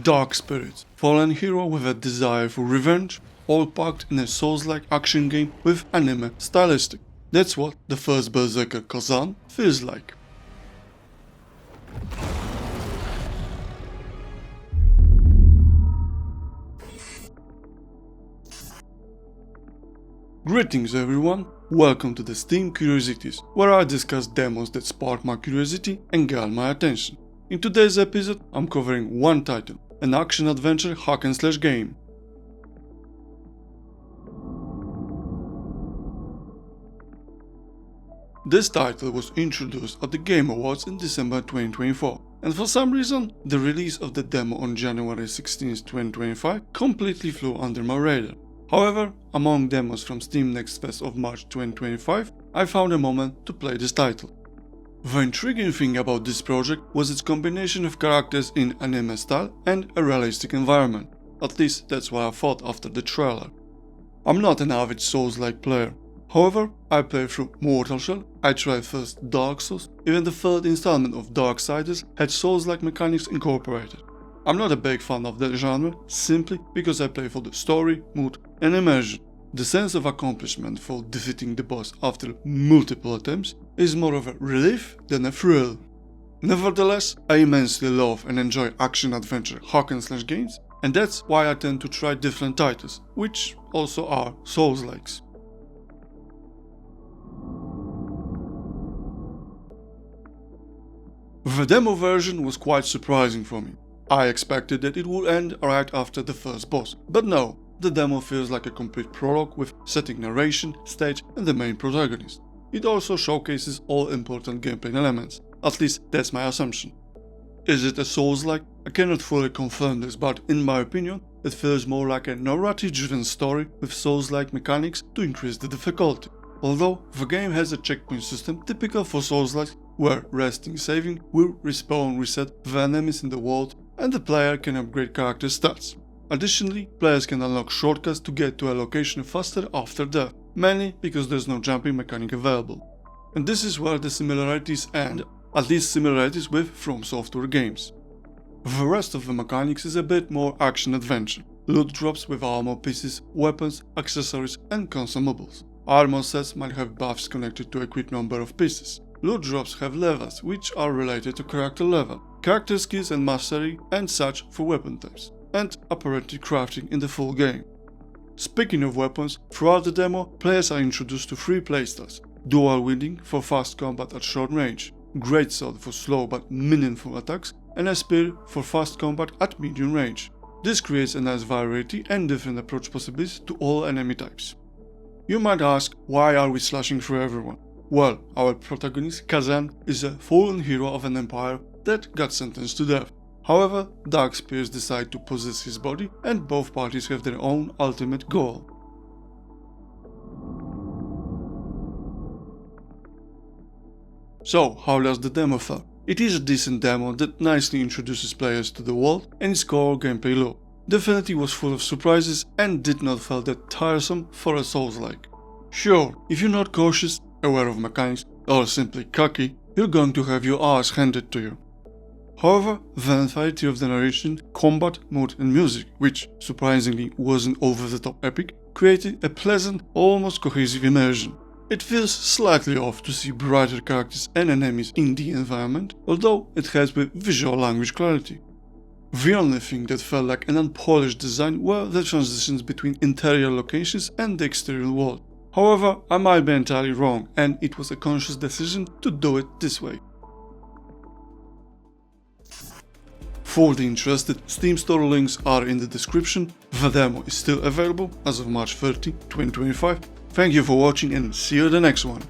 Dark Spirits, fallen hero with a desire for revenge, all packed in a Souls-like action game with anime stylistic. That's what the first Berserker Khazan feels like. Greetings everyone, welcome to the Steam Curiosities, where I discuss demos that spark my curiosity and got my attention. In today's episode, I'm covering one title, an action-adventure hack-and-slash game. This title was introduced at the Game Awards in December 2024, and for some reason, the release of the demo on January 16, 2025 completely flew under my radar. However, among demos from Steam Next Fest of March 2025, I found a moment to play this title. The intriguing thing about this project was its combination of characters in anime style and a realistic environment. At least that's what I thought after the trailer. I'm not an avid Souls-like player. However, I played through Mortal Shell, I tried first Dark Souls, even the third installment of Darksiders had Souls-like mechanics incorporated. I'm not a big fan of that genre, simply because I play for the story, mood and immersion. The sense of accomplishment for defeating the boss after multiple attempts is more of a relief than a thrill. Nevertheless, I immensely love and enjoy action-adventure hack-and-slash games, and that's why I tend to try different titles, which also are Souls-likes. The demo version was quite surprising for me. I expected that it would end right after the first boss, but no, the demo feels like a complete prologue with setting, narration, stage and the main protagonist. It also showcases all important gameplay elements, at least that's my assumption. Is it a Souls-like? I cannot fully confirm this, but in my opinion, it feels more like a narrative-driven story with Souls-like mechanics to increase the difficulty. Although the game has a checkpoint system typical for Souls-likes, where resting saving will respawn reset the enemies in the world and the player can upgrade character stats. Additionally, players can unlock shortcuts to get to a location faster after death, mainly because there's no jumping mechanic available. And this is where the similarities end, at least similarities with From Software games. The rest of the mechanics is a bit more action-adventure. Loot drops with armor pieces, weapons, accessories and consumables. Armor sets might have buffs connected to a quick number of pieces. Loot drops have levels, which are related to character level, character skills and mastery and such for weapon types, and apparently crafting in the full game. Speaking of weapons, throughout the demo, players are introduced to 3 playstyles: dual wielding for fast combat at short range, greatsword for slow but meaningful attacks, and a spear for fast combat at medium range. This creates a nice variety and different approach possibilities to all enemy types. You might ask, why are we slashing through everyone? Well, our protagonist, Khazan, is a fallen hero of an empire that got sentenced to death. However, dark spirits decide to possess his body and both parties have their own ultimate goal. So, how does the demo feel? It is a decent demo that nicely introduces players to the world and its core gameplay loop. Definitely was full of surprises and did not feel that tiresome for a Souls-like. Sure, if you're not cautious, aware of mechanics, or simply cocky, you're going to have your ass handed to you. However, the entirety of the narration, combat, mood and music, which surprisingly wasn't over-the-top epic, created a pleasant, almost cohesive immersion. It feels slightly off to see brighter characters and enemies in the environment, although it helps with visual language clarity. The only thing that felt like an unpolished design were the transitions between interior locations and the exterior world. However, I might be entirely wrong and it was a conscious decision to do it this way. For the interested, Steam store links are in the description. The demo is still available as of March 30, 2025. Thank you for watching and see you in the next one.